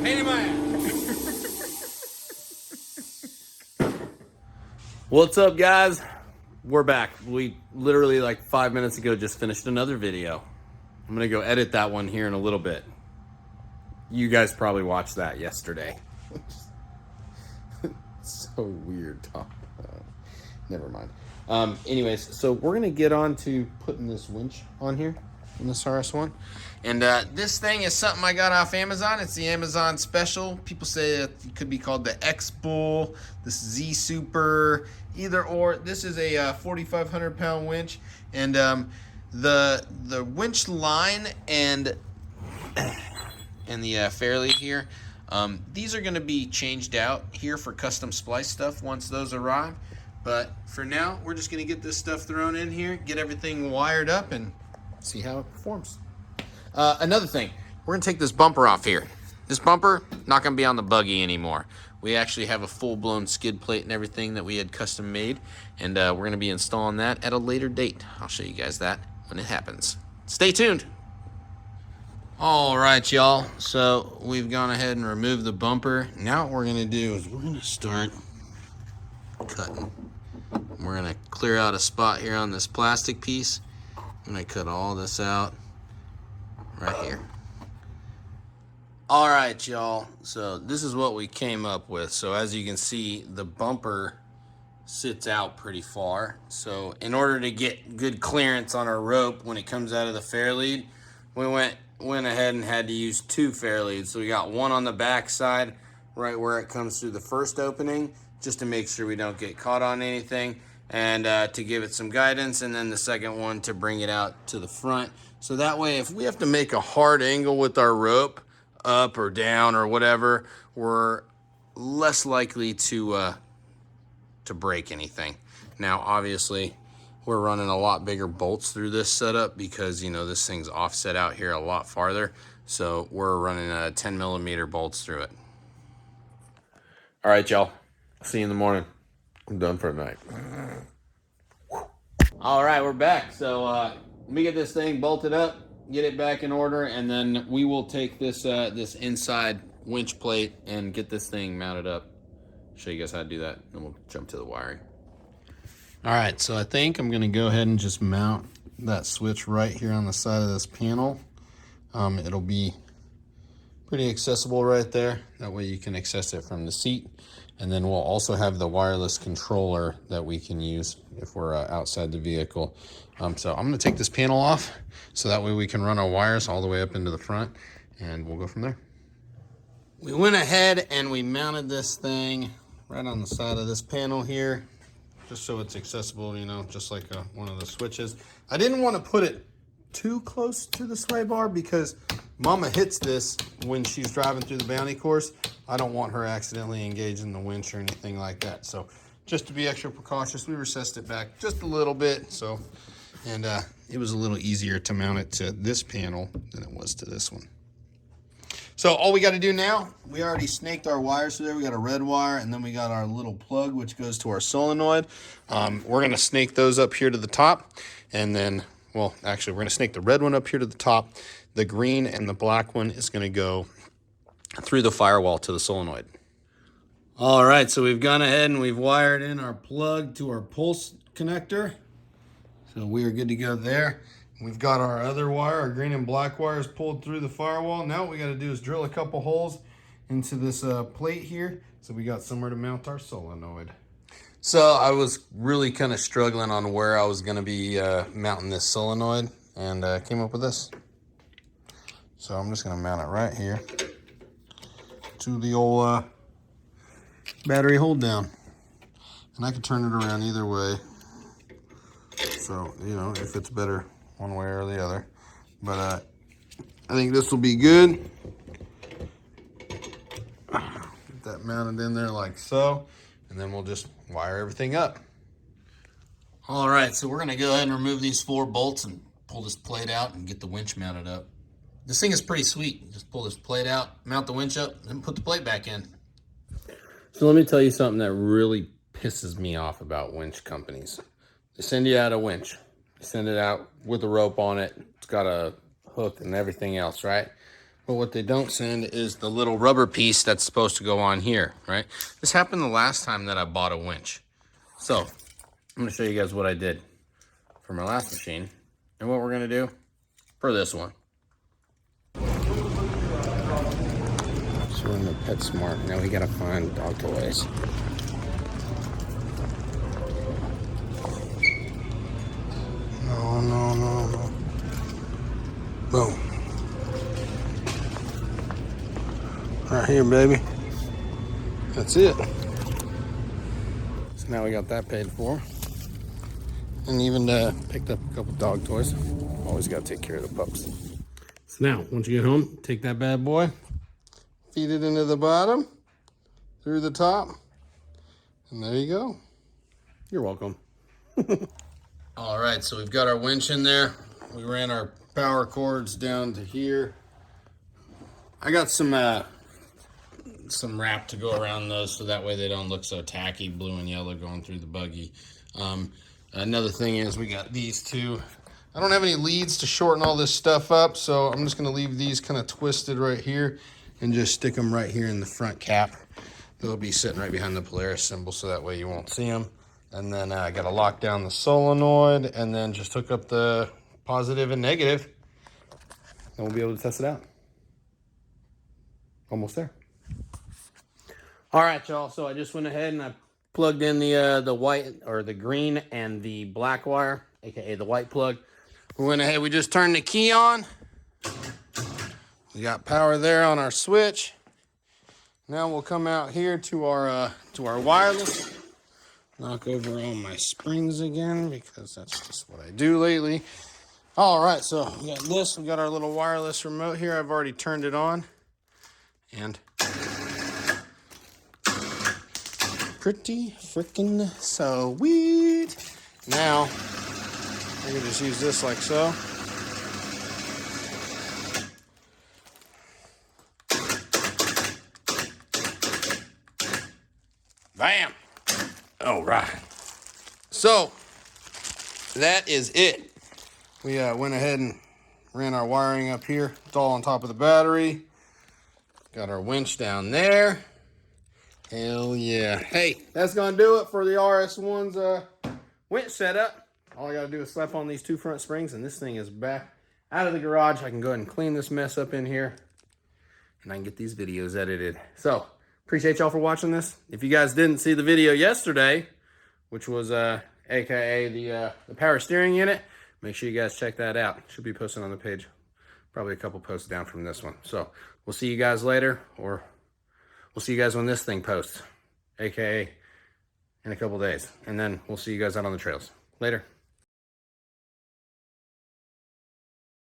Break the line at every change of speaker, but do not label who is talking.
Pain in my ass. What's up, guys? We're back. We literally like 5 minutes ago just finished another video. I'm gonna go edit that one here in a little bit. You guys probably watched that yesterday. So weird. Never mind. Anyways, so we're gonna get on to putting this winch on here in this RS1. And this thing is something I got off Amazon. It's the Amazon special. People say it could be called the X-Bull, this Z-Super, either or. This is a 4,500 pound winch. And the winch line and the fairlead here, these are going to be changed out here for custom splice stuff once those arrive. But for now, we're just going to get this stuff thrown in here, get everything wired up, and see how it performs. Another thing, we're going to take this bumper off here. This bumper, not going to be on the buggy anymore. We actually have a full-blown skid plate and everything that we had custom made, and we're going to be installing that at a later date. I'll show you guys that when it happens. Stay tuned. All right, y'all. So we've gone ahead and removed the bumper. Now what we're going to do is we're going to start cutting. We're going to clear out a spot here on this plastic piece. I'm going to cut all this out right here. All right, y'all. So this is what we came up with. So as you can see, the bumper sits out pretty far. So in order to get good clearance on our rope when it comes out of the fairlead, we went ahead and had to use two fairleads. So we got one on the back side, right where it comes through the first opening, just to make sure we don't get caught on anything, and to give it some guidance, and then the second one to bring it out to the front. So that way, if we have to make a hard angle with our rope, up or down or whatever, we're less likely to break anything. Now, obviously, we're running a lot bigger bolts through this setup because, you know, this thing's offset out here a lot farther. So we're running 10 millimeter bolts through it. All right, y'all. See you in the morning. I'm done for the night. All right, we're back. So let me get this thing bolted up, get it back in order, and then we will take this this inside winch plate and get this thing mounted up. Show you guys how to do that, and we'll jump to the wiring. All right, so I think I'm gonna go ahead and just mount that switch right here on the side of this panel. It'll be pretty accessible right there. That way you can access it from the seat. And then we'll also have the wireless controller that we can use if we're outside the vehicle. So I'm gonna take this panel off so that way we can run our wires all the way up into the front, and we'll go from there. We went ahead and we mounted this thing right on the side of this panel here, just so it's accessible, you know, just like one of the switches. I didn't want to put it too close to the sway bar because Mama hits this when she's driving through the bounty course. I don't want her accidentally engaging the winch or anything like that. So just to be extra precautious, we recessed it back just a little bit. So, and it was a little easier to mount it to this panel than it was to this one. So all we got to do now, we already snaked our wires through there. We got a red wire, and then we got our little plug, which goes to our solenoid. We're going to snake those up here to the top. And then, well, actually, we're going to snake the red one up here to the top. The green and the black one is going to go through the firewall to the solenoid. All right, so we've gone ahead and we've wired in our plug to our pulse connector. So we are good to go there. We've got our other wire, our green and black wires pulled through the firewall. Now what we got to do is drill a couple holes into this plate here, so we got somewhere to mount our solenoid. So I was really kind of struggling on where I was going to be mounting this solenoid, and came up with this. So I'm just going to mount it right here to the old battery hold down, and I can turn it around either way. So, you know, if it's better one way or the other, but I think this will be good. Get that mounted in there like so, and then we'll just wire everything up. All right, so we're gonna go ahead and remove these 4 bolts and pull this plate out and get the winch mounted up. This thing is pretty sweet. Just pull this plate out, mount the winch up, and put the plate back in. So let me tell you something that really pisses me off about winch companies. They send you out a winch. They send it out with a rope on it. It's got a hook and everything else, right? But what they don't send is the little rubber piece that's supposed to go on here, right? This happened the last time that I bought a winch. So I'm gonna show you guys what I did for my last machine and what we're gonna do for this one. So we're in the PetSmart. Now we gotta find dog toys. No. Boom. Right here, baby. That's it. So now we got that paid for. And even picked up a couple dog toys. Always got to take care of the pups. So now, once you get home, take that bad boy, feed it into the bottom, through the top, and there you go. You're welcome. All right, so we've got our winch in there. We ran our power cords down to here. I got some wrap to go around those so that way they don't look so tacky, blue and yellow going through the buggy. Another thing is we got these two. I don't have any leads to shorten all this stuff up, so I'm just gonna leave these kind of twisted right here and just stick them right here in the front cap. They'll be sitting right behind the Polaris symbol, so that way you won't see them. And then I gotta lock down the solenoid and then just hook up the positive and negative, and we'll be able to test it out. Almost there. All right, y'all, so I just went ahead and I plugged in the white, or the green and the black wire, aka the white plug. We went ahead, we just turned the key on. We got power there on our switch. Now we'll come out here to our wireless. Knock over all my springs again because that's just what I do lately. All right, so we got this. We got our little wireless remote here. I've already turned it on. And pretty freaking sweet. Now, I can just use this like so. Bam! All right. So, that is it. We went ahead and ran our wiring up here. It's all on top of the battery. Got our winch down there. Hell yeah. Hey, that's gonna do it for the RS1's winch setup. All I gotta do is slap on these two front springs and this thing is back out of the garage. I can go ahead and clean this mess up in here and I can get these videos edited. So, appreciate y'all for watching this. If you guys didn't see the video yesterday, which was AKA the power steering unit, make sure you guys check that out. Should be posted on the page. Probably a couple posts down from this one. So we'll see you guys later, or we'll see you guys when this thing posts, AKA in a couple days. And then we'll see you guys out on the trails. Later.